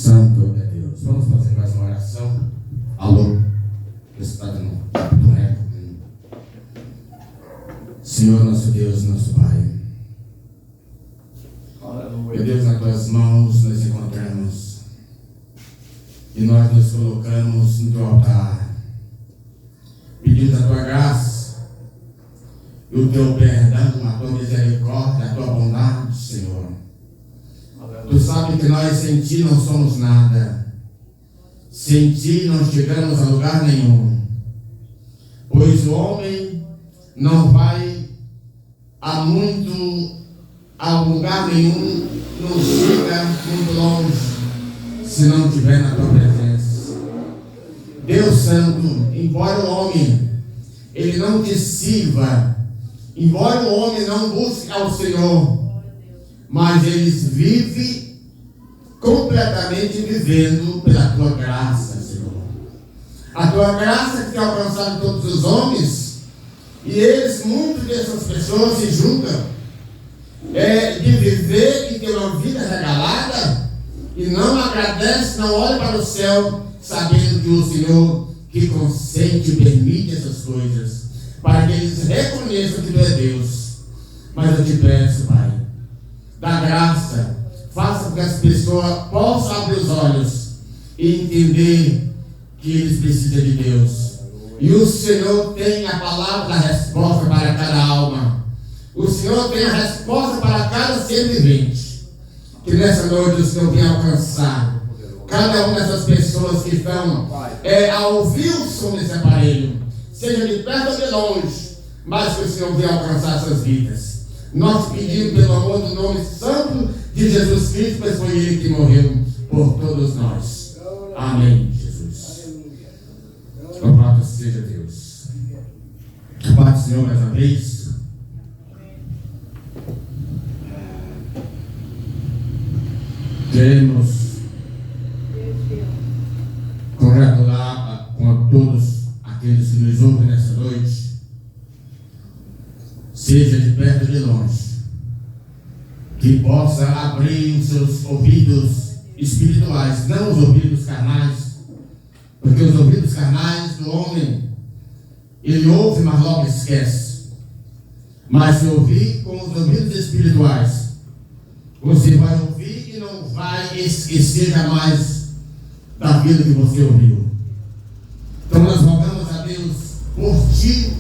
Santo é Deus. Vamos fazer mais uma oração. Alô? Está no eco. Senhor, nosso Deus, nosso Pai. Meu Deus, nas tuas mãos nos encontramos e nós nos colocamos no teu altar, pedindo a tua graça e o teu perdão, a tua misericórdia, a tua bondade, Senhor. Tu sabes que nós sem ti não somos nada, sem ti não chegamos a lugar nenhum, pois o homem não vai a lugar nenhum, não chega muito longe, se não estiver na tua presença. Deus Santo, embora o homem ele não te sirva, embora o homem não busque ao Senhor, mas eles vivem completamente vivendo pela tua graça, Senhor. A tua graça que tem alcançado todos os homens, e eles, muitas dessas pessoas se julgam de viver e ter uma vida regalada e não agradece, não olha para o céu, sabendo que o Senhor que consente e permite essas coisas, para que eles reconheçam que tu é Deus. Mas eu te peço, Pai, dá graça, faça com que as pessoas possam abrir os olhos e entender que eles precisam de Deus. E o Senhor tem a palavra da resposta para cada alma. O Senhor tem a resposta para cada ser vivente. Que nessa noite o Senhor venha alcançar cada uma dessas pessoas que estão a ouvir o som desse aparelho, seja de perto ou de longe, mas que o Senhor venha alcançar essas vidas. Nós pedimos pelo amor do nome santo de Jesus Cristo, pois foi Ele que morreu por todos nós. Amém, Jesus. Louvado seja Deus. A paz do Senhor mais uma vez. Queremos congratular com todos aqueles que nos ouvem nessa noite, seja de perto ou de longe, que possa abrir os seus ouvidos espirituais, não os ouvidos carnais, porque os ouvidos carnais do homem, ele ouve, mas logo esquece. Mas se ouvir com os ouvidos espirituais, você vai ouvir e não vai esquecer jamais daquilo que você ouviu. Então nós rogamos a Deus por ti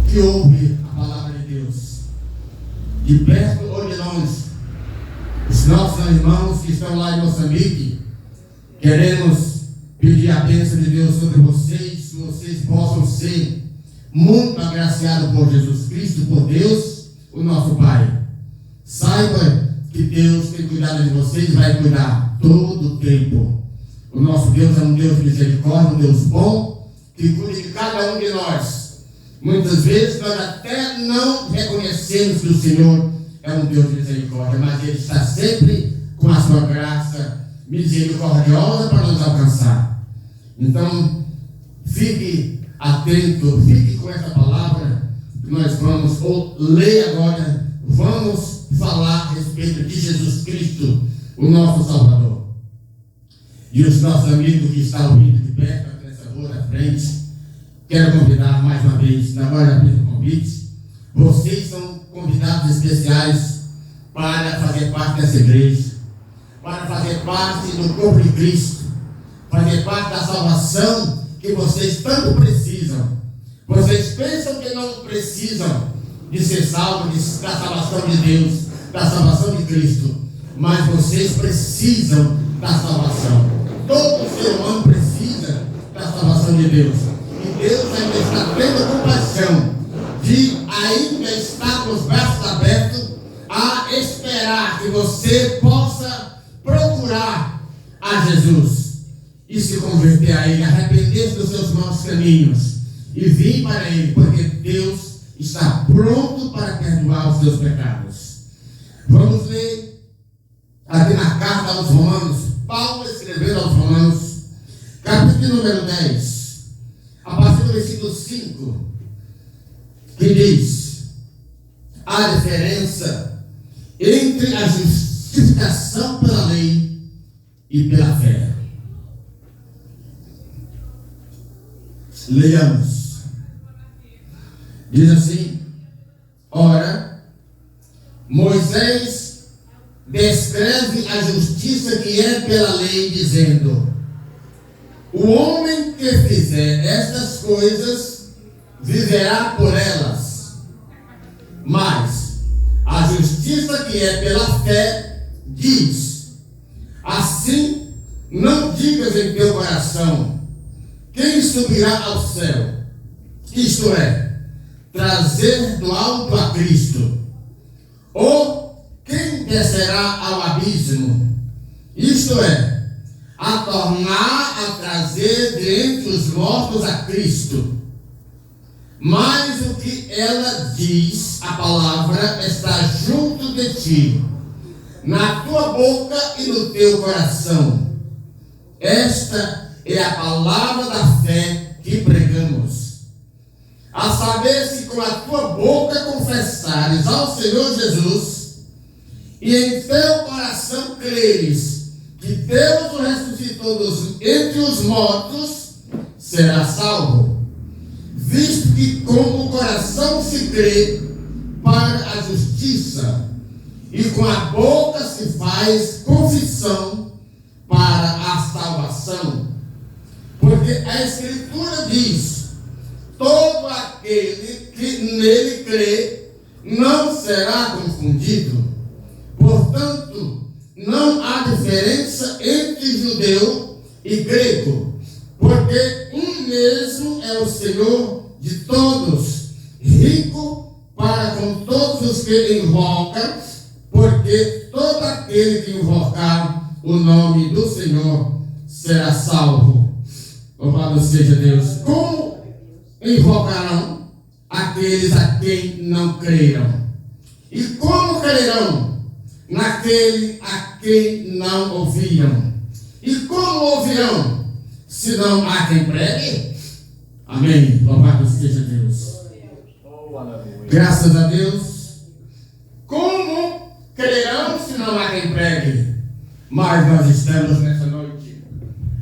que ouve a palavra de Deus, de perto ou de longe. Os nossos irmãos que estão lá em Moçambique, queremos pedir a bênção de Deus sobre vocês, que vocês possam ser muito agraciados por Jesus Cristo, por Deus, o nosso Pai. Saiba que Deus tem cuidado de vocês e vai cuidar todo o tempo. O nosso Deus é um Deus de misericórdia, um Deus bom, que cuida de cada um de nós. Muitas vezes nós até não reconhecemos que o Senhor é um Deus de misericórdia, mas Ele está sempre com a sua graça misericordiosa para nos alcançar. Então, fique atento, fique com essa palavra que nós vamos ler agora. Vamos falar a respeito de Jesus Cristo, o nosso Salvador. E os nossos amigos que estão ouvindo de perto, aqui nessa rua da frente, quero convidar mais uma vez, agora já fiz o convite, vocês são convidados especiais para fazer parte dessa igreja, para fazer parte do corpo de Cristo, fazer parte da salvação que vocês tanto precisam. Vocês pensam que não precisam de ser salvos, da salvação de Deus, da salvação de Cristo, mas vocês precisam da salvação. Todo ser humano precisa da salvação de Deus. E Deus ainda está tendo compaixão de ainda estar com os braços abertos a esperar que você possa procurar a Jesus e se converter a Ele, arrepender-se dos seus maus caminhos e vir para Ele, porque Deus está pronto para perdoar os seus pecados. Vamos ler aqui na carta aos Romanos, Paulo escrevendo aos Romanos, capítulo número 10, a partir do versículo 5, que diz: a diferença entre a justificação pela lei e e pela fé. Leiamos. Diz assim: ora, Moisés descreve a justiça que é pela lei, dizendo: o homem que fizer estas coisas viverá por elas. Mas a justiça que é pela fé diz: assim não digas em teu coração: quem subirá ao céu? Isto é, trazer do alto a Cristo. Ou quem descerá ao abismo? Isto é, a tornar a trazer de entre os mortos a Cristo. Mas o que ela diz, a palavra, está junto de ti, na tua boca e no teu coração. Esta é a palavra da fé que pregamos. A saber, se com a tua boca confessares ao Senhor Jesus, e em teu coração creres que Deus o ressuscitou entre os mortos, serás salvo. Visto que com o coração se crê para a justiça, e com a boca se faz confissão para a salvação. Porque a Escritura diz: todo aquele que nele crê não será confundido. Portanto, não há diferença entre judeu e grego, porque um mesmo é o Senhor de todos, rico para com todos os que invocam, porque todo aquele que invocar o nome do Senhor será salvo. Louvado seja Deus. Como invocarão aqueles a quem não creram? E como crerão naquele a quem não ouviram? E como ouvirão se não há quem pregue? Amém. Louvado seja Deus. Graças a Deus. Como crerão se não há quem pregue? Mas nós estamos nessa noite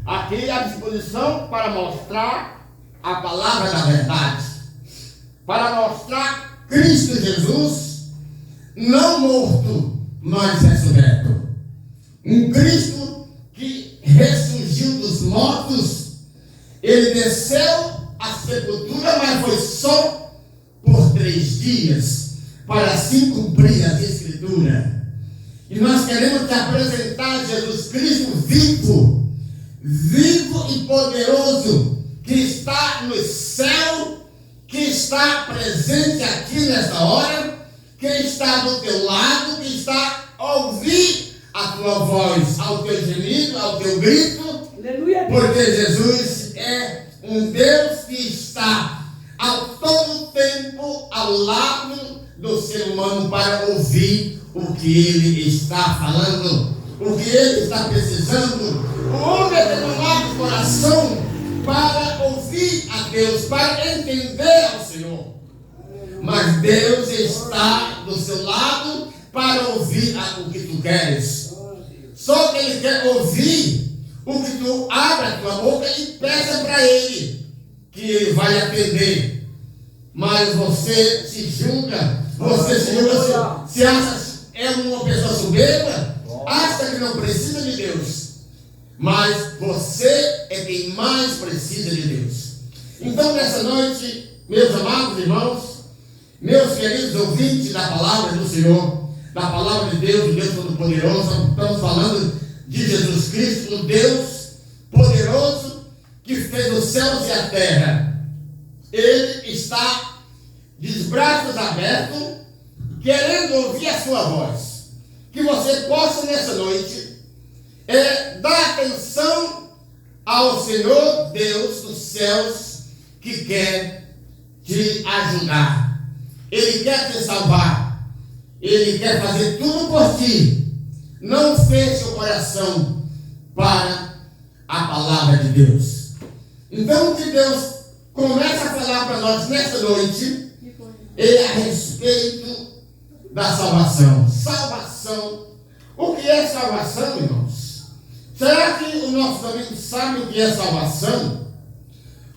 aqui à disposição para mostrar a palavra da verdade, para mostrar Cristo Jesus não morto, mas ressurreto. Um Cristo que ressurgiu dos mortos. Ele desceu à sepultura, mas foi só por 3 dias, para assim cumprir a Escritura. E nós queremos te apresentar Jesus Cristo vivo e poderoso, que está no céu, que está presente aqui nesta hora, que está do teu lado, que está a ouvir a tua voz, ao teu gemido, ao teu grito. Aleluia. Porque Jesus é um Deus que está a todo tempo ao lado do ser humano para ouvir o que ele está falando, o que ele está precisando. O homem é tomado de coração para ouvir a Deus, para entender ao Senhor. Mas Deus está do seu lado para ouvir o que tu queres. Só que Ele quer ouvir o que tu abre a tua boca e peça para Ele, que Ele vai atender. Mas você se julga, se acha é uma pessoa soberba, acha que não precisa de Deus. Mas você é quem mais precisa de Deus. Então, nessa noite, meus amados irmãos, meus queridos ouvintes da palavra do Senhor, da palavra de Deus, o Deus Todo-Poderoso, estamos falando de Jesus Cristo, o Deus poderoso que fez os céus e a terra. Ele está de braços abertos, querendo ouvir a sua voz. Que você possa, nessa noite, dar atenção ao Senhor Deus dos céus, que quer te ajudar. Ele quer te salvar. Ele quer fazer tudo por ti. Não feche o coração para a palavra de Deus. Então, que Deus começa a falar para nós nesta noite é a respeito da salvação. Salvação. O que é salvação, irmãos? Será que os nossos amigos sabem o que é salvação?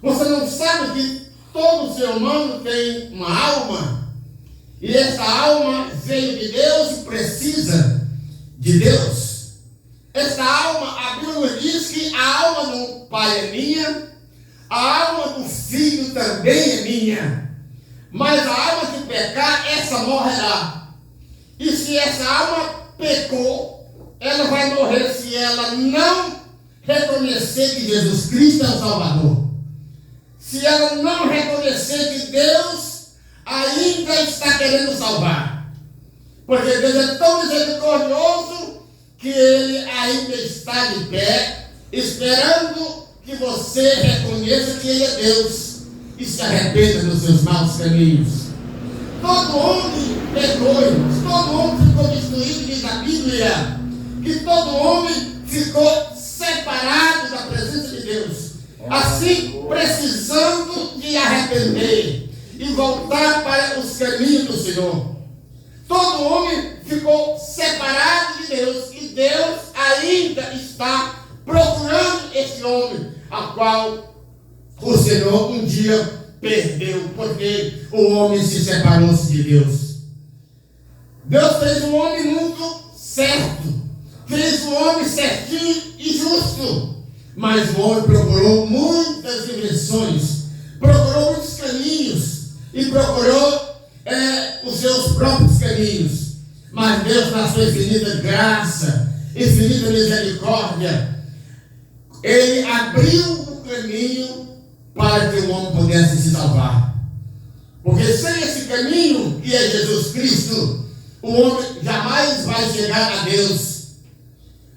Você não sabe que todo ser humano tem uma alma? E essa alma veio de Deus e precisa de Deus. Essa alma, a Bíblia diz que a alma do Pai é minha, a alma do Filho também é minha. Mas a alma que pecar, essa morrerá. E se essa alma pecou, ela vai morrer se ela não reconhecer que Jesus Cristo é o Salvador. Se ela não reconhecer que Deus ainda está querendo salvar. Porque Deus é tão misericordioso que Ele ainda está de pé, esperando que você reconheça que Ele é Deus e se arrependa dos seus maus caminhos. Todo homem pecou, todo homem ficou destruído, diz a Bíblia, que todo homem ficou separado da presença de Deus, assim precisando de arrepender e voltar para os caminhos do Senhor. Todo homem ficou separado de Deus e Deus ainda está procurando esse homem, a qual o Senhor um dia perdeu, porque o homem se separou-se de Deus. Deus fez um homem muito certo, fez um homem certinho e justo, mas o homem procurou muitas invenções, procurou muitos caminhos e procurou os seus próprios caminhos. Mas Deus, na sua infinita graça, infinita misericórdia, Ele abriu o caminho para que o homem pudesse se salvar. Porque sem esse caminho, que é Jesus Cristo, o homem jamais vai chegar a Deus.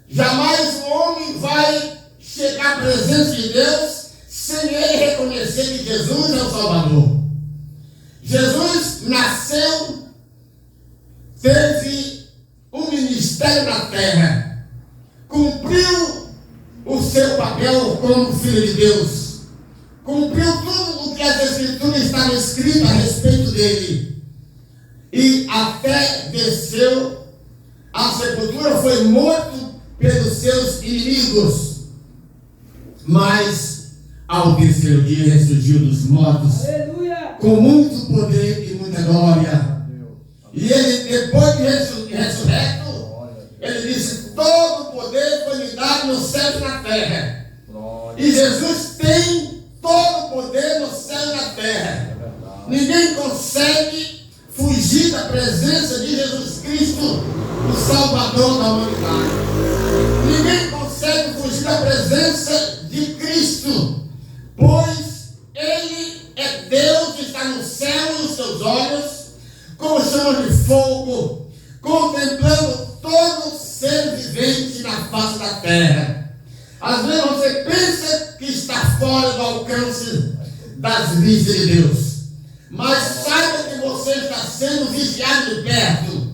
Jamais o homem vai chegar à presença de Deus sem ele reconhecer que Jesus é o Salvador. Jesus nasceu, teve um ministério na terra, cumpriu o seu papel como Filho de Deus, cumpriu tudo o que as Escrituras estavam escritas a respeito dele, e até desceu à sepultura, foi morto pelos seus inimigos, mas ao terceiro dia ressurgiu dos mortos. Aleluia! Com muito poder e muita glória. E ele, depois de ressurreto, ele disse: todo poder foi me dado no céu e na terra. E Jesus tem todo o poder no céu e na terra. Ninguém consegue fugir da presença de Jesus Cristo, o Salvador da humanidade. Ninguém consegue fugir da presença de Cristo, pois Ele é Deus que está no céu e os seus olhos, com chama de fogo, contemplando todo ser vivente na face da terra. Às vezes você pensa que está fora do alcance das vistas de Deus, mas saiba que você está sendo vigiado de perto.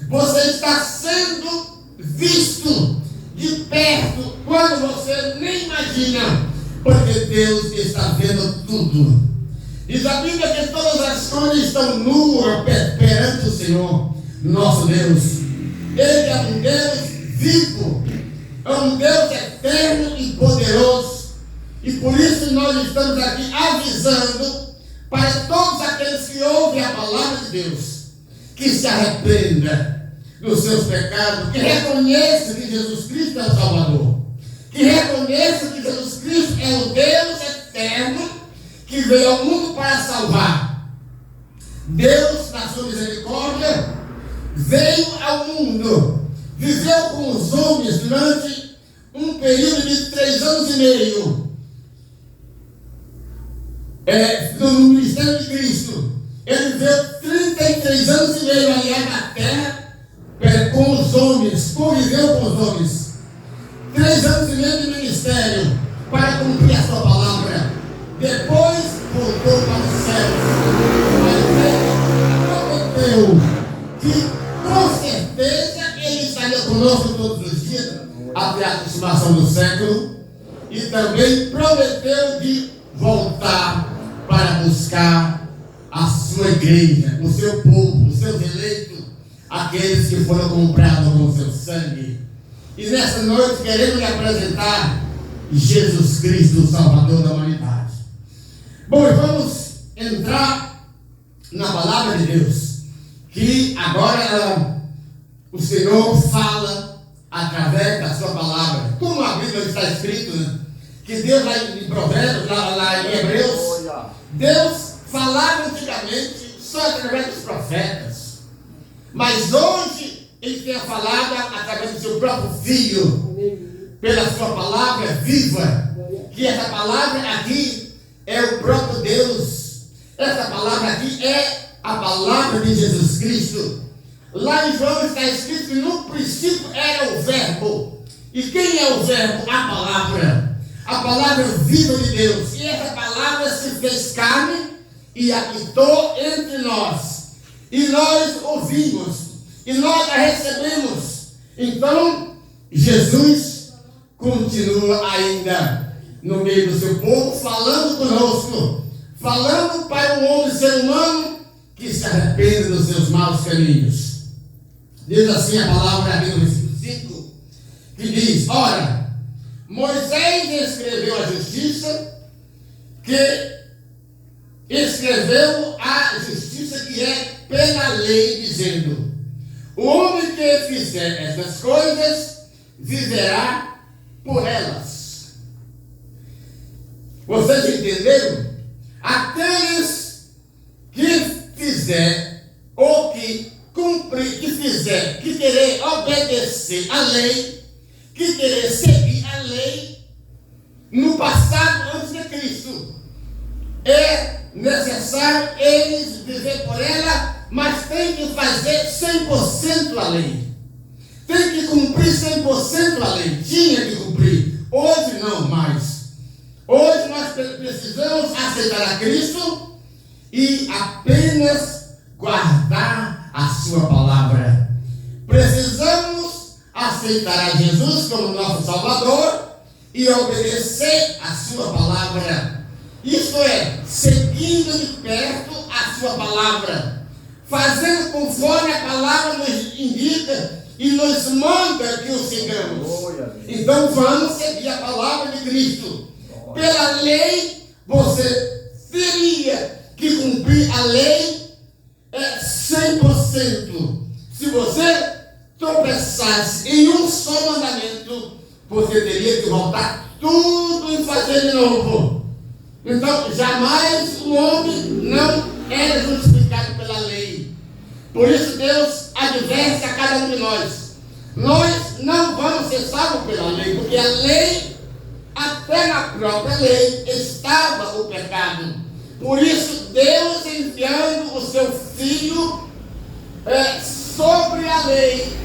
Você está sendo visto de perto quando você nem imagina, porque Deus está vendo tudo. Diz a Bíblia que todas as coisas estão nuas perante o Senhor, nosso Deus. Ele é um Deus vivo, é um Deus eterno e poderoso. E por isso nós estamos aqui avisando para todos aqueles que ouvem a palavra de Deus, que se arrependa dos seus pecados, que reconheça que Jesus Cristo é o Salvador, que reconheça que Jesus Cristo é o Deus eterno que veio ao mundo para salvar. Deus, na sua misericórdia, veio ao mundo, viveu com os homens durante um período de 3 anos e meio, no ministério de Cristo. Ele viveu 33 anos e meio, aliás, na terra, com os homens, conviveu com os homens. 3 anos e meio de ministério para cumprir a sua palavra. Depois voltou para o céu. Mas ele prometeu que com certeza ele estaria conosco todos os dias até a consumação do século. E também prometeu de voltar para buscar a sua igreja, o seu povo, os seus eleitos, aqueles que foram comprados com o seu sangue. E nessa noite queremos lhe apresentar Jesus Cristo, o Salvador da humanidade. Bom, e vamos entrar na palavra de Deus, que agora o Senhor fala através da sua palavra. Como a Bíblia está escrito, né? Que Deus lá em Provérbios, lá em Hebreus, Deus falava antigamente só através dos profetas. Mas hoje Ele tem falado através do seu próprio Filho, pela sua palavra viva, que essa palavra aqui é o próprio Deus. Essa palavra aqui é a palavra de Jesus Cristo. Lá em João está escrito que no princípio era o Verbo. E quem é o Verbo? A palavra viva de Deus. E essa palavra se fez carne e habitou entre nós. E nós ouvimos, e nós a recebemos. Então, Jesus continua ainda no meio do seu povo, falando conosco, falando para o homem, ser humano, que se arrependa dos seus maus caminhos. Diz assim a palavra aqui no versículo 5, que diz: ora, Moisés escreveu a justiça, que escreveu a justiça que é pela lei, dizendo: o homem que fizer estas coisas viverá por elas. Vocês entenderam? Aqueles que fizer ou que cumprir, que querer obedecer a lei, que querer seguir a lei, no passado antes de Cristo, é necessário eles viver por ela, mas tem que fazer 100% a lei. Tem que cumprir 100% a lei. Tinha que cumprir. Hoje não mais. Hoje nós precisamos aceitar a Cristo e apenas guardar a sua palavra. Precisamos aceitar a Jesus como nosso Salvador e obedecer a sua palavra. Isto é, seguindo de perto a sua palavra, fazendo conforme a palavra nos indica e nos manda que o sigamos. Então vamos seguir a palavra de Cristo. Pela lei, você teria que cumprir a lei 100%. Se você tropeçasse em um só mandamento, você teria que voltar tudo e fazer de novo. Então, jamais o homem não é justificado pela lei. Por isso Deus adverte a cada um de nós. Nós não vamos ser salvos pela lei, porque a lei, até na própria lei, estava o pecado. Por isso Deus, enviando o seu Filho sobre a lei,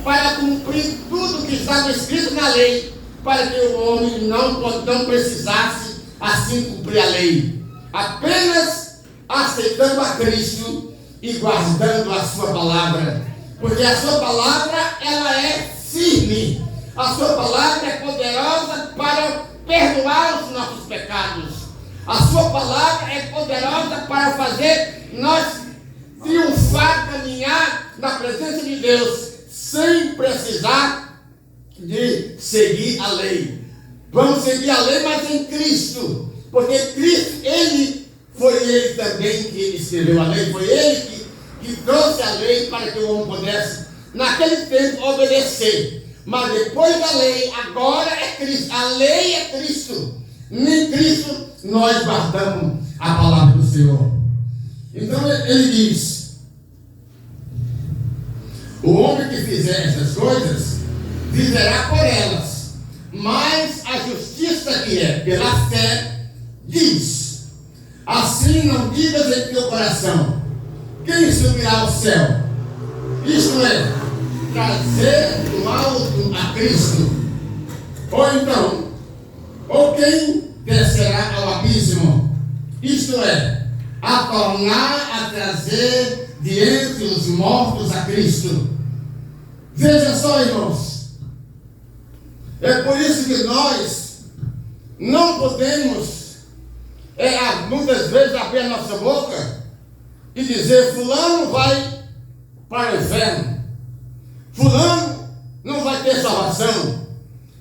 para cumprir tudo que estava escrito na lei, para que o homem não precisasse assim cumprir a lei, apenas aceitando a Cristo e guardando a sua palavra, porque a sua palavra ela é firme, a sua palavra é poderosa para perdoar os nossos pecados, a sua palavra é poderosa para fazer nós triunfar, caminhar na presença de Deus, sem precisar de seguir a lei. Vamos seguir a lei, mas em Cristo. Porque Cristo, foi Ele também que escreveu a lei. Foi Ele que trouxe a lei para que o homem pudesse, naquele tempo, obedecer. Mas depois da lei, agora é Cristo. A lei é Cristo. Em Cristo, nós guardamos a palavra do Senhor. Então, Ele diz: o homem que fizer essas coisas, viverá por elas. Mas a justiça que é pela fé diz: assim não digas em teu coração: quem subirá ao céu? Isto é, trazer do alto a Cristo. Ou então, ou quem descerá ao abismo? Isto é, a tornar a trazer de entre os mortos a Cristo. Veja só, irmãos. É por isso que nós não podemos, muitas vezes, abrir a nossa boca e dizer: fulano vai para o inferno, fulano não vai ter salvação,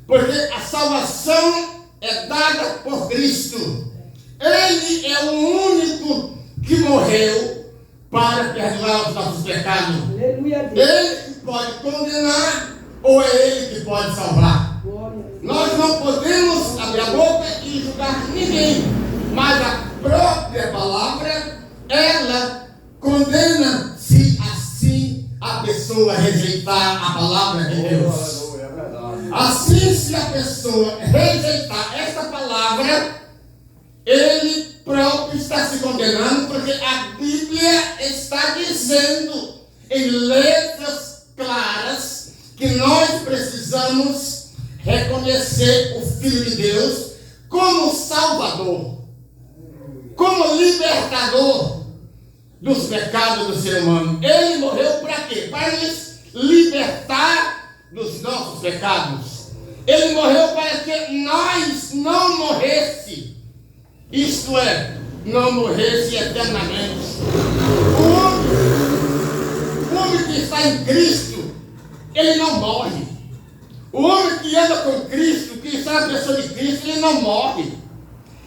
porque a salvação é dada por Cristo. Ele é o único que morreu para perdoar os nossos pecados. Ele que pode condenar ou é Ele que pode salvar. Nós não podemos abrir a boca e julgar ninguém, mas a própria palavra, ela condena se assim a pessoa rejeitar a palavra de Deus. Assim, se a pessoa rejeitar esta palavra, ele próprio está se condenando, porque a Bíblia está dizendo em letras claras que nós precisamos reconhecer o Filho de Deus como Salvador, como libertador dos pecados do ser humano. Ele morreu para quê? Para nos libertar dos nossos pecados. Ele morreu para que nós não morresse, isto é, não morresse eternamente. O homem que está em Cristo, ele não morre. O homem que anda com Cristo, que está na pessoa de Cristo, ele não morre.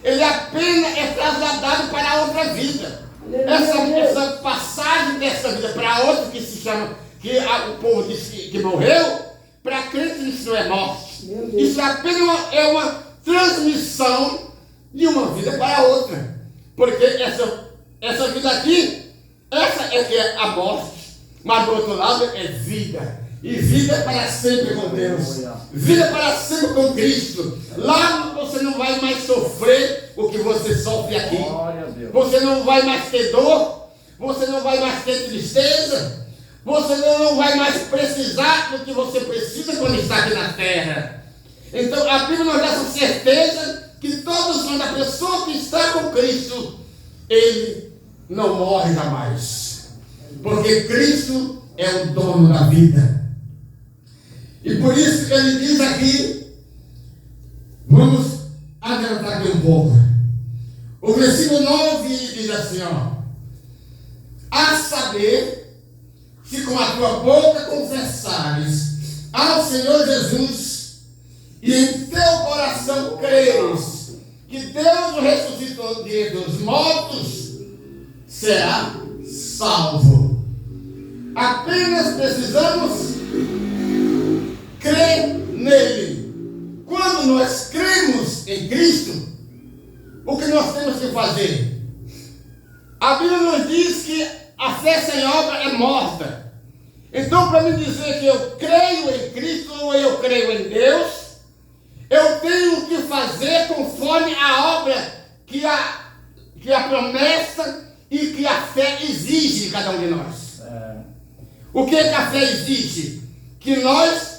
Ele apenas é trasladado para outra vida. Essa passagem dessa vida para outra, que se chama, que o povo diz que morreu, para crente isso não é morte. Isso apenas é uma transmissão de uma vida para outra. Porque essa vida aqui, essa é que é a morte. Mas do outro lado é vida. E vida para sempre com Deus. Vida para sempre com Cristo. Lá você não vai mais sofrer o que você sofre aqui. Você não vai mais ter dor. Você não vai mais ter tristeza. Você não vai mais precisar do que você precisa quando está aqui na terra. Então a Bíblia nos dá essa certeza que todos nós, a pessoa que está com Cristo, ele não morre jamais. Porque Cristo é o dono da vida. E por isso que ele diz aqui, vamos adiantar aqui um pouco. O versículo 9 diz assim, a saber, se com a tua boca confessares ao Senhor Jesus e em teu coração creres que Deus o ressuscitou dentre os mortos, será salvo. Apenas precisamos crer nele. Quando nós cremos em Cristo, o que nós temos que fazer? A Bíblia nos diz que a fé sem obra é morta. Então, para me dizer que eu creio em Cristo ou eu creio em Deus, eu tenho que fazer conforme a obra que a promessa e que a fé exige de cada um de nós. O que a fé exige? Que nós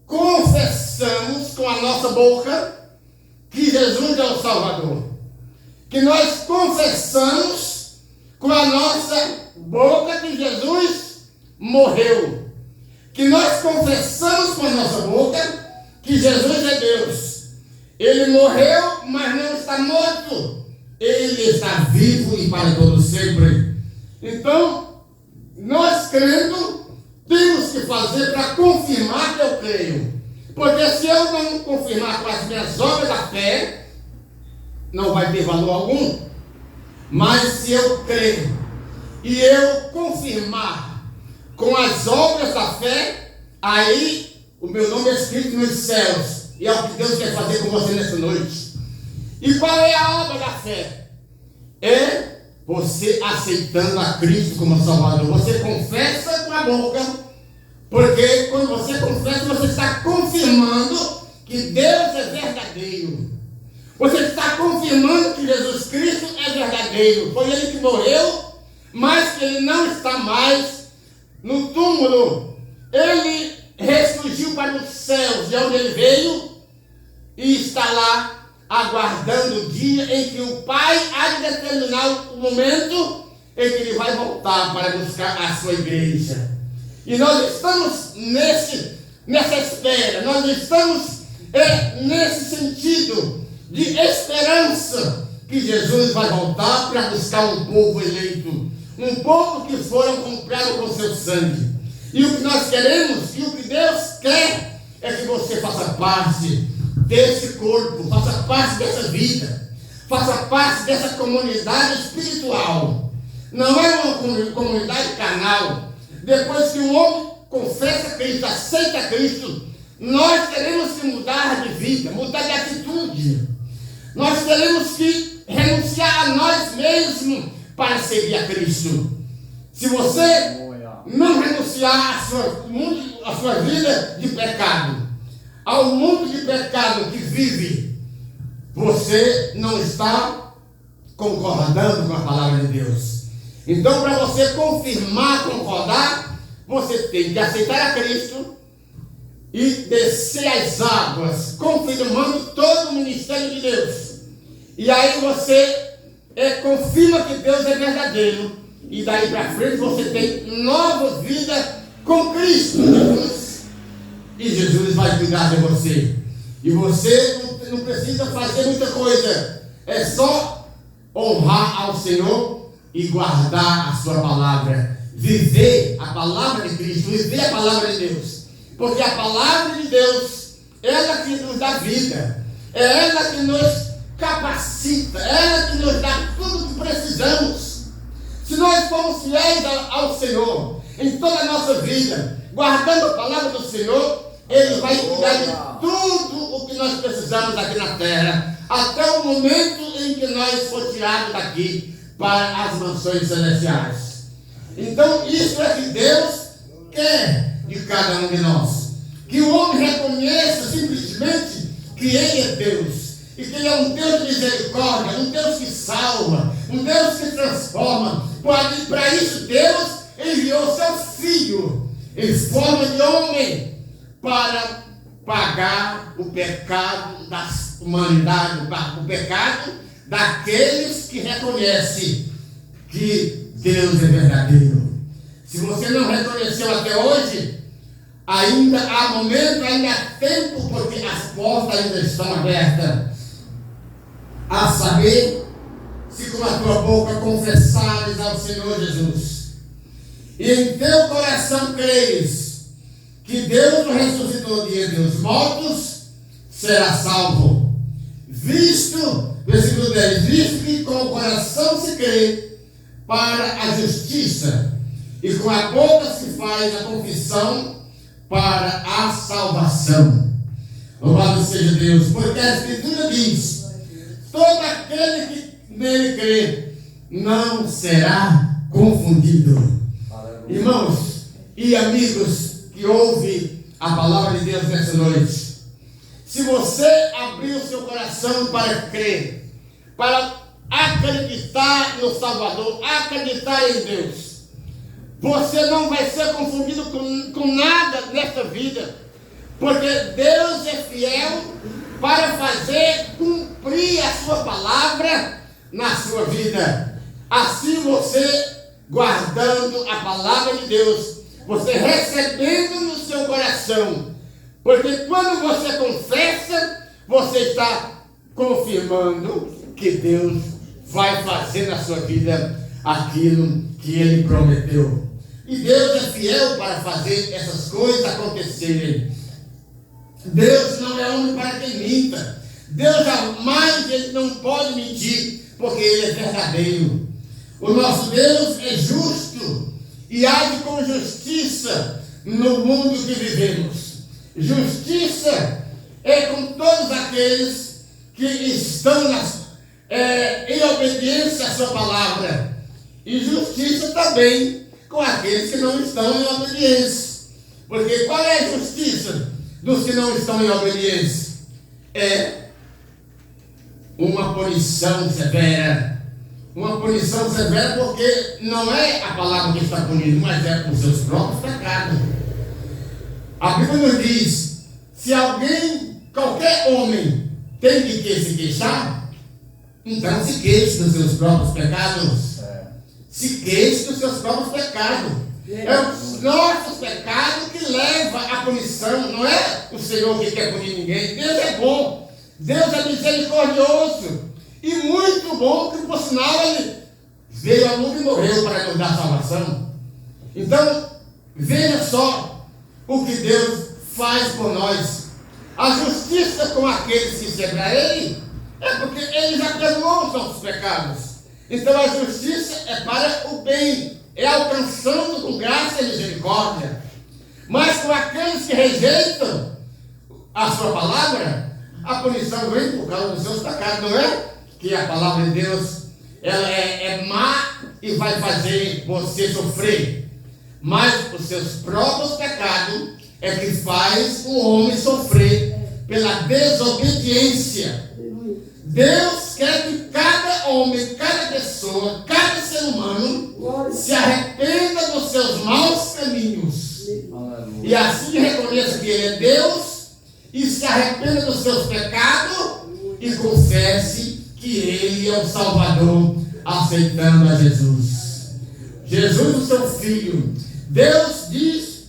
confessamos com a nossa boca que Jesus é o Salvador. Que nós confessamos com a nossa boca que Jesus morreu. Que nós confessamos com a nossa boca que Jesus é Deus. Ele morreu, mas não está morto. Ele está vivo e para todo sempre. Então, nós crendo, temos que fazer para confirmar que eu creio. Porque se eu não confirmar com as minhas obras da fé, não vai ter valor algum. Mas se eu crer e eu confirmar com as obras da fé, aí o meu nome é escrito nos céus. E é o que Deus quer fazer com você nessa noite. E qual é a obra da fé? É você aceitando a Cristo como Salvador. Você confessa com a boca, porque quando você confessa, você está confirmando que Deus é verdadeiro. Você está confirmando que Jesus Cristo é verdadeiro. Foi Ele que morreu, mas que Ele não está mais no túmulo. Ele ressurgiu para os céus, de onde Ele veio, e está lá aguardando o dia em que o Pai há de determinar o momento em que Ele vai voltar para buscar a sua igreja. E nós estamos nessa espera, nós estamos nesse sentido de esperança que Jesus vai voltar para buscar um povo eleito, um povo que foram comprados com seu sangue. E o que nós queremos, e o que Deus quer, é que você faça parte desse corpo, faça parte dessa vida, faça parte dessa comunidade espiritual. Não é uma comunidade carnal. Depois que o homem confessa Cristo, aceita Cristo, nós teremos que mudar de vida, mudar de atitude. Nós teremos que renunciar a nós mesmos para seguir a Cristo. Se você não renunciar à sua vida de pecado, ao mundo de pecado que vive, você não está concordando com a palavra de Deus. Então, para você confirmar, concordar, você tem que aceitar a Cristo e descer as águas, confirmando todo o ministério de Deus. E aí você confirma que Deus é verdadeiro. E daí para frente você tem nova vida com Cristo Jesus. E Jesus vai cuidar de você. E você não precisa fazer muita coisa. É só honrar ao Senhor e guardar a sua palavra. Viver a palavra de Cristo, viver a palavra de Deus. Porque a palavra de Deus, ela que nos dá vida, é ela que nos capacita, é ela que nos dá tudo o que precisamos. Se nós formos fiéis ao Senhor em toda a nossa vida, guardando a palavra do Senhor, Ele vai cuidar de tudo o que nós precisamos aqui na terra, até o momento em que nós for tirados daqui para as mansões celestiais. Então isso é que Deus quer de cada um de nós. Que o homem reconheça simplesmente que Ele é Deus. E que Ele é um Deus de misericórdia, um Deus que salva, um Deus que transforma. Para isso Deus enviou seu Filho em forma de homem para pagar o pecado da humanidade, o pecado daqueles que reconhecem que Deus é verdadeiro. Se você não reconheceu até hoje, ainda há momento, ainda há tempo, porque as portas ainda estão abertas. A saber, se com a tua boca confessares ao Senhor Jesus, e em teu coração creres que Deus o ressuscitou de entre os mortos, será salvo. Visto, versículo 10, visto que com o coração se crê para a justiça, e com a boca se faz a confissão para a salvação. Louvado seja Deus, porque a Escritura diz: todo aquele que nele crê não será confundido. Aleluia. Irmãos e amigos que ouvem a palavra de Deus nessa noite, se você abrir o seu coração para crer, para acreditar no Salvador, acreditar em Deus, você não vai ser confundido com nada nessa vida, porque Deus é fiel para fazer cumprir a sua palavra na sua vida. Assim você, guardando a palavra de Deus, você recebendo no seu coração, porque quando você confessa, você está confirmando que Deus vai fazer na sua vida aquilo que Ele prometeu. E Deus é fiel para fazer essas coisas acontecerem. Deus não é homem para que minta. Deus jamais, Ele não pode mentir, porque Ele é verdadeiro. O nosso Deus é justo e age com justiça no mundo que vivemos. Justiça é com todos aqueles que estão em obediência à sua palavra. E justiça também com aqueles que não estão em obediência. Porque qual é a justiça dos que não estão em obediência? É uma punição severa. Uma punição severa porque não é a palavra que está punindo, mas é por seus próprios pecados. A Bíblia nos diz: se alguém, qualquer homem, tem de que se queixar, então se queixe dos seus próprios pecados. Se queixe dos seus próprios pecados. É os nossos pecados que levam à punição. Não é o Senhor que quer punir ninguém. Deus é bom. Deus é misericordioso. E muito bom, que por sinal Ele veio ao mundo e morreu para nos dar salvação. Então, Veja só o que Deus faz por nós. A justiça com aqueles que servem a Ele é porque Ele já perdoou os nossos pecados. Então a justiça é para o bem, é alcançando com graça e misericórdia. Mas com aqueles que rejeitam a sua palavra, a punição vem por causa dos seus pecados, não é? Que a palavra de Deus ela é má e vai fazer você sofrer. Mas os seus próprios pecados é que faz o homem sofrer pela desobediência. Deus quer que cada homem, cada pessoa, cada ser humano se arrependa dos seus maus caminhos. E assim reconheça que Ele é Deus e se arrependa dos seus pecados e confesse que Ele é o Salvador, aceitando a Jesus. Jesus, o seu Filho. Deus diz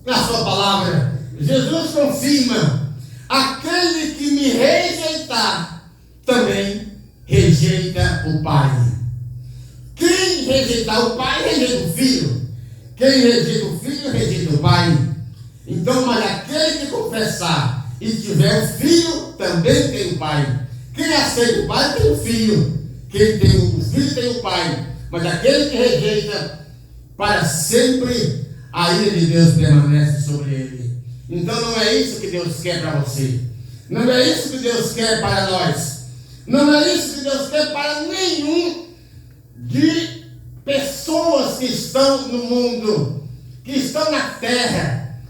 na sua palavra, Jesus confirma: aquele que me rejeitar, também rejeita o Pai. Quem rejeitar o Pai, rejeita o Filho. Quem rejeita o Filho, rejeita o Pai. Então, mas aquele que confessar e tiver o Filho, também tem o Pai. Quem aceita o Pai, tem o Filho. Quem tem o Filho, tem o Pai. Mas aquele que rejeita, para sempre a ira de Deus permanece sobre ele. Então não é isso que Deus quer para você. Não é isso que Deus quer para nós. Não é isso que Deus quer para nenhum de pessoas que estão no mundo, que estão na terra.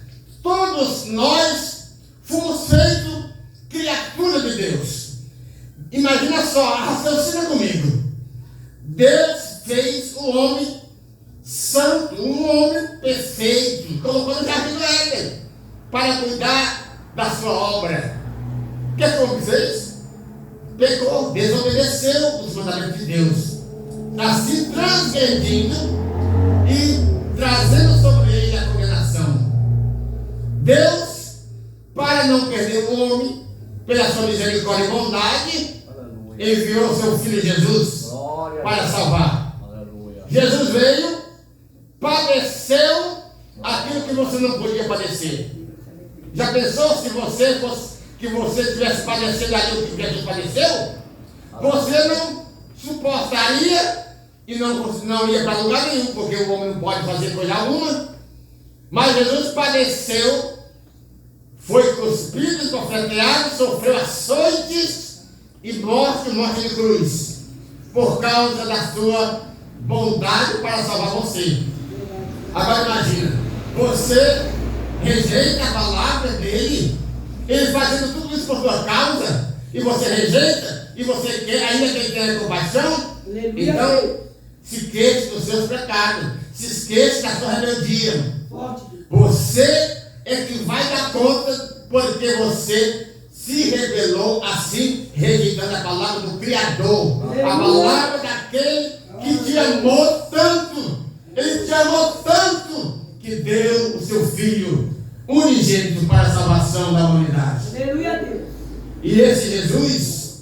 Todos nós fomos feitos criatura de Deus. Imagina só, raciocina comigo. Deus fez o homem santo, um homem perfeito, colocou no jardim do Éden para cuidar da sua obra. O que o homem fez? Pecou, desobedeceu os mandamentos de Deus, assim transgredindo e trazendo sobre ele a condenação. Deus, para não perder o homem, pela sua misericórdia e bondade, enviou seu Filho Jesus para salvar. Jesus veio, padeceu aquilo que você não podia padecer. Já pensou se você tivesse padecido aquilo que Jesus padeceu? Você não suportaria e não ia para lugar nenhum, porque o homem não pode fazer coisa alguma. Mas Jesus padeceu, foi cuspido, esbofeteado, sofreu açoites e morte de cruz, por causa da sua bondade para salvar você. Agora imagina, você rejeita a palavra dele, ele fazendo tudo isso por sua causa, e você rejeita, e você quer, ainda que ele tenha compaixão. Então se queixe dos seus pecados, se esqueça da sua rebeldia. Você é que vai dar conta, porque você se rebelou assim, rejeitando a palavra do Criador, a palavra daquele que te amou tanto. Ele te amou tanto que deu o seu Filho unigênito para a salvação da humanidade. Aleluia, Deus. E esse Jesus,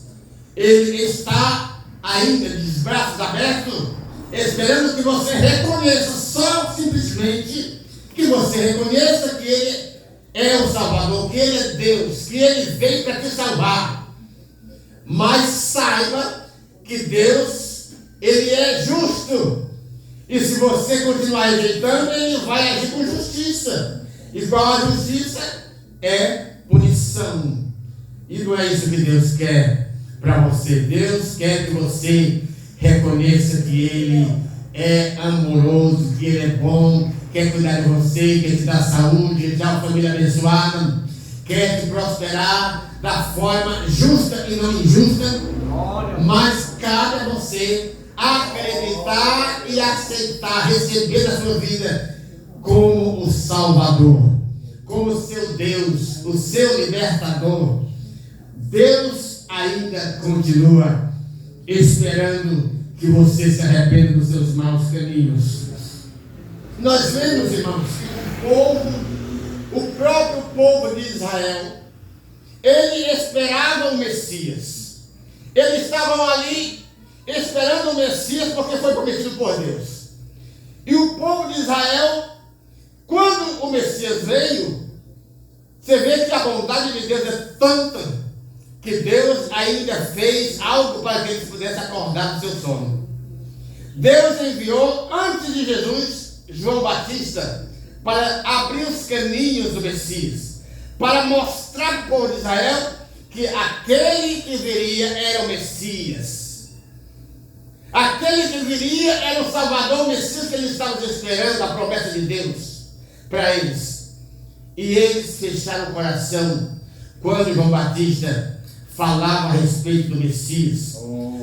ele está ainda de braços abertos, esperando que você reconheça, só simplesmente que você reconheça que Ele é o Salvador, que Ele é Deus, que Ele veio para te salvar. Mas saiba que Deus, Ele é justo. E se você continuar rejeitando, Ele vai agir com justiça. E qual a justiça? É punição. E não é isso que Deus quer para você. Deus quer que você reconheça que Ele é amoroso, que Ele é bom, quer cuidar de você, quer te dar saúde, quer te dar uma família abençoada, quer te prosperar da forma justa e não injusta. Mas cabe a você acreditar e aceitar, receber da sua vida como o Salvador, como o seu Deus, o seu libertador. Deus ainda continua esperando que você se arrependa dos seus maus caminhos. Nós vemos, irmãos, que o próprio povo de Israel, ele esperava o Messias. Eles estavam ali esperando o Messias porque foi prometido por Deus. E o povo de Israel Quando o Messias veio, você vê que a bondade de Deus é tanta que Deus ainda fez algo para que eles pudessem acordar do seu sono. Deus enviou, antes de Jesus, João Batista, para abrir os caminhos do Messias, para mostrar para o povo de Israel que aquele que viria era o Messias. Aquele que viria era o Salvador, o Messias que eles estavam esperando, a promessa de Deus para eles. E eles fecharam o coração quando João Batista falava a respeito do Messias.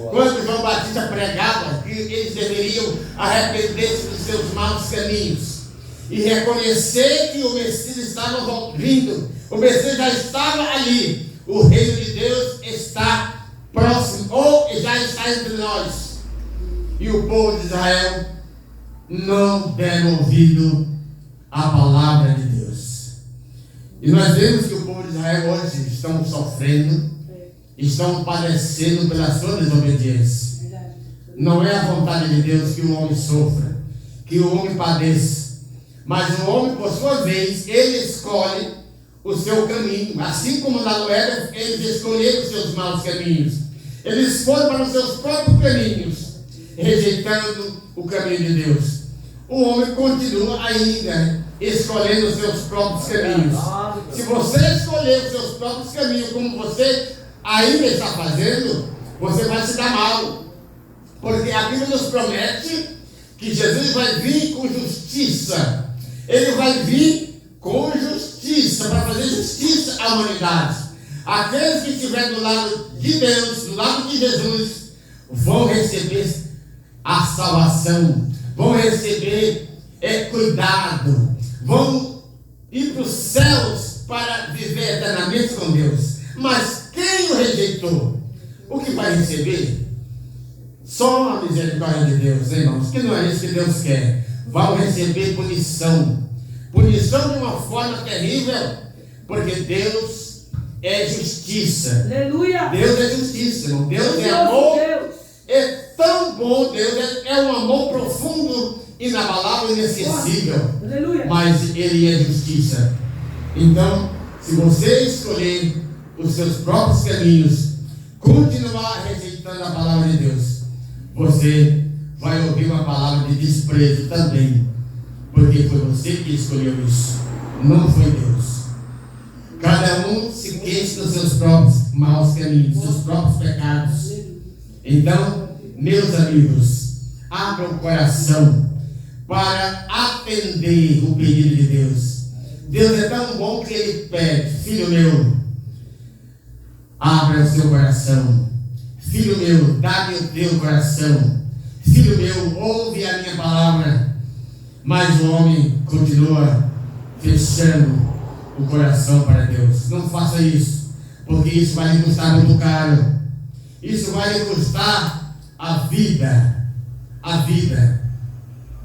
Quando João Batista pregava que eles deveriam arrepender-se dos seus maus caminhos e reconhecer que o Messias estava vindo, o Messias já estava ali, o reino de Deus está próximo, ou já está entre nós. E o povo de Israel não deram ouvido à palavra de Deus. E nós vemos que o povo de Israel hoje estão sofrendo, estão padecendo pela sua desobediência. Não é a vontade de Deus que o homem sofra, que o homem padeça. Mas o homem, por sua vez, ele escolhe o seu caminho. Assim como lá no Éden, eles escolheram os seus maus caminhos. Eles foram para os seus próprios caminhos, rejeitando o caminho de Deus. O homem continua ainda escolhendo os seus próprios caminhos. Se você escolher os seus próprios caminhos, como você ainda está fazendo, você vai se dar mal. Porque a Bíblia nos promete que Jesus vai vir com justiça. Ele vai vir com justiça, para fazer justiça à humanidade. Aqueles que estiverem do lado de Deus, do lado de Jesus, vão receber a salvação, vão receber cuidado, vão ir para os céus para viver eternamente com Deus. Mas quem o rejeitou, o que vai receber? Só a misericórdia de Deus, irmãos, que não é isso que Deus quer. Vão receber punição. Punição de uma forma terrível, porque Deus é justiça. Aleluia. Deus é justiça, irmão. Deus é amor. Deus. É tão bom, Deus é um amor profundo, inabalável e inacessível. Aleluia. Mas Ele é justiça. Então, se você escolher os seus próprios caminhos, continuar rejeitando a palavra de Deus, você vai ouvir uma palavra de desprezo também, porque foi você que escolheu isso, não foi Deus. Cada um se queixa dos seus próprios maus caminhos, dos seus próprios pecados. Então, meus amigos, abra o coração para atender o pedido de Deus. Deus é tão bom que Ele pede: filho meu, abra o seu coração. Filho meu, dá-me o teu coração. Filho meu, ouve a minha palavra. Mas o homem continua fechando o coração para Deus. Não faça isso, porque isso vai lhe custar muito caro. Isso vai lhe custar a vida. A vida.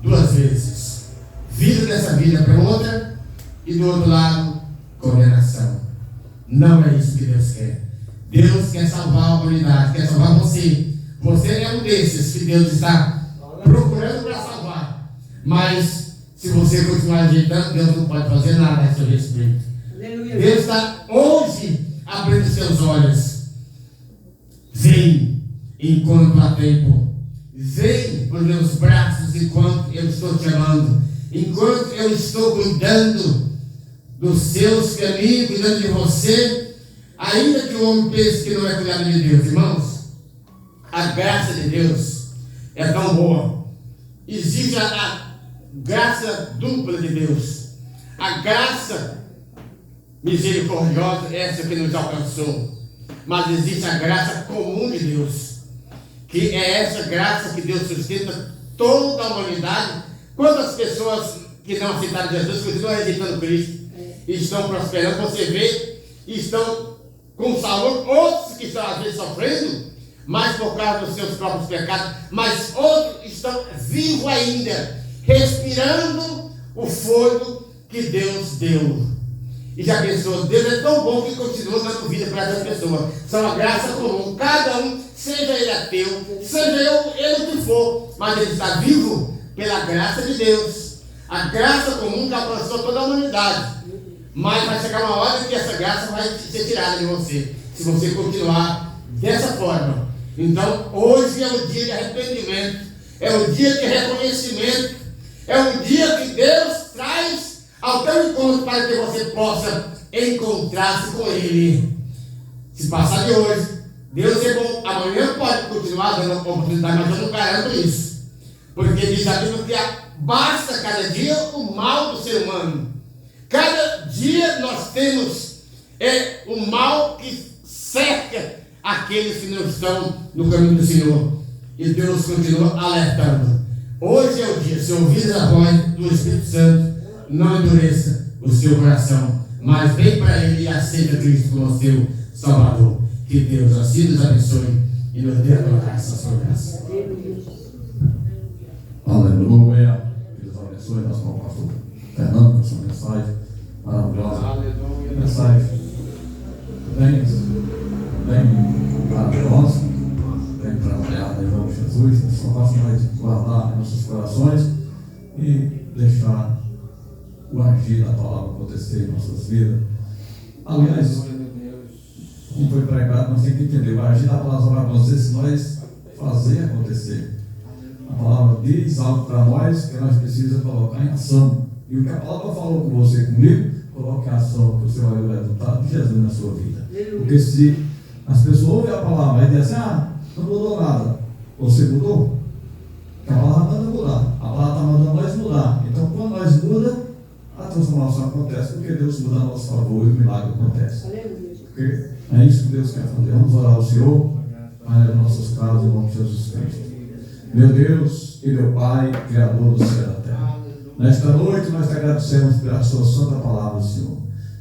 2 vezes. Vida dessa vida para outra, e do outro lado, condenação. Não é isso que Deus quer. Deus quer salvar a humanidade, quer salvar você. Você é um desses que Deus está procurando para salvar. Mas, se você continuar ajeitando, Deus não pode fazer nada a seu respeito. Aleluia. Deus está hoje abrindo seus olhos. Vem enquanto há tempo. Vem para os meus braços enquanto eu estou te amando. Enquanto eu estou cuidando dos seus caminhos, cuidando de você. Ainda que o homem pense que não é cuidado de Deus, irmãos, a graça de Deus é tão boa. Existe a graça dupla de Deus. A graça misericordiosa, essa que nos alcançou. Mas existe a graça comum de Deus, que é essa graça que Deus sustenta toda a humanidade. Quantas pessoas que não aceitaram Jesus continuam rejeitando Cristo e estão prosperando? Você vê, estão com saúde, outros que estão às vezes sofrendo, mas por causa dos seus próprios pecados, mas outros estão vivos ainda, respirando o fôlego que Deus deu. E já pensou, Deus é tão bom que continua dando vida para essas pessoas. São a graça comum, cada um, seja ele ateu, seja ele o que for, mas ele está vivo pela graça de Deus. A graça comum que alcançou toda a humanidade. Mas vai chegar uma hora que essa graça vai ser tirada de você, se você continuar dessa forma. Então, hoje é o dia de arrependimento, é o dia de reconhecimento, é o dia que Deus traz ao teu encontro para que você possa encontrar-se com Ele. Se passar de hoje, Deus é bom, amanhã pode continuar dando oportunidade, mas eu não garanto isso. Porque diz a Bíblia que basta cada dia o mal do ser humano. Cada dia nós temos o mal que cerca aqueles que não estão no caminho do Senhor. E Deus continua alertando. Hoje é o dia, se ouvir a voz do Espírito Santo, não endureça o seu coração, mas vem para Ele e aceita Cristo como seu Salvador. Que Deus assim nos abençoe e nos dê a graça, a sua graça. Aleluia. Deus abençoe nosso irmão pastor Fernando com sua mensagem maravilhosa. Aleluia. Mensagem bem maravilhosa, bem trabalhada em nome de Jesus. Só faça nós guardar em nossos corações e deixar o agir da palavra acontecer em nossas vidas. Aliás, como foi pregado, nós temos que entender: o agir da palavra vai acontecer se nós fazer acontecer. A palavra diz algo para nós que nós precisamos colocar em ação. E o que a palavra falou com você e comigo, coloque em ação, que você vai ver o resultado de Jesus na sua vida. Porque se as pessoas ouvem a palavra e dizem assim: não mudou nada, você mudou? Porque a palavra manda mudar. A palavra está mandando nós mudar. Então, quando nós mudamos, a transformação acontece, porque Deus muda a nosso favor e o milagre acontece. Porque é isso que Deus quer fazer. Vamos orar ao Senhor, Pai dos nossos casos, em nome de Jesus Cristo. Meu Deus e meu Pai, Criador do céu e da terra, nesta noite nós te agradecemos pela sua santa palavra, Senhor,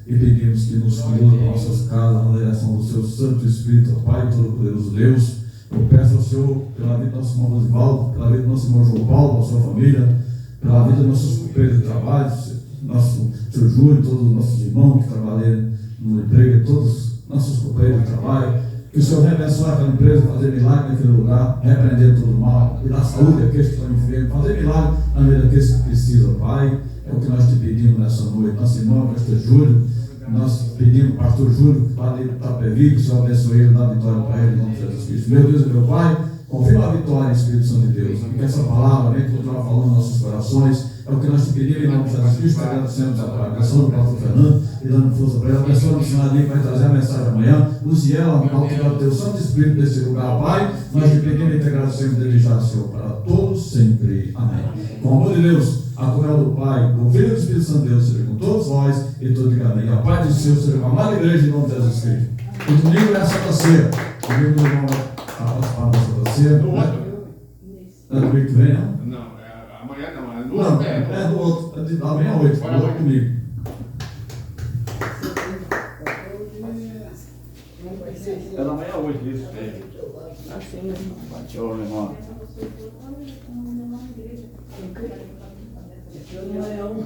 e pedimos que nos conduza nossas casas na direção do seu Santo Espírito, Pai Todo-Poderoso Deus. Eu peço ao Senhor pela vida do nosso irmão Rosivaldo, pela vida do nosso irmão João Paulo, da sua família, pela vida dos nossos companheiros de trabalho, nosso Sr. Júlio, todos os nossos irmãos que trabalham no emprego, todos os nossos companheiros de trabalho. Que o Senhor venha abençoar aquela empresa, fazer milagre naquele lugar, repreender todo o mal, e dar saúde àqueles que estão enfermos, fazer milagre na vida daqueles que precisam, Pai. É o que nós te pedimos nessa noite. Nosso irmão, pastor Júlio, nós pedimos ao pastor Júlio, que está ali, está perdido, que o Senhor abençoe ele, dá vitória para ele, em nome de Jesus Cristo. Meu Deus e meu Pai, confirma a vitória, Espírito Santo de Deus. Que essa palavra venha continuar falando nos nossos corações. É o que nós te pedimos em nome de Jesus Cristo. Agradecemos a abençoa do pastor Fernando e dando força para ele. Abençoa a missionária ali que vai trazer a mensagem amanhã. Use ela ao que dá o teu Santo Espírito nesse lugar, Pai. Nós te pedimos e te agradecemos desde já, Senhor, para todos sempre. Amém. Com o amor de Deus, a comunhão do Pai, do Filho e do Espírito Santo de Deus seja com todos nós e todos de cada. E a paz do Senhor seja com a amada igreja em nome de Jesus Cristo. O domingo é a Santa Ceia. Domingo nós vamos participar da Santa Ceia. Não é domingo que vem, não? Amanhã não, é no Não, outro. é do outro. É de amanhã à 8. Fala comigo. É da manhã à 8, isso. Assim mesmo. Bate o irmão. Não é um.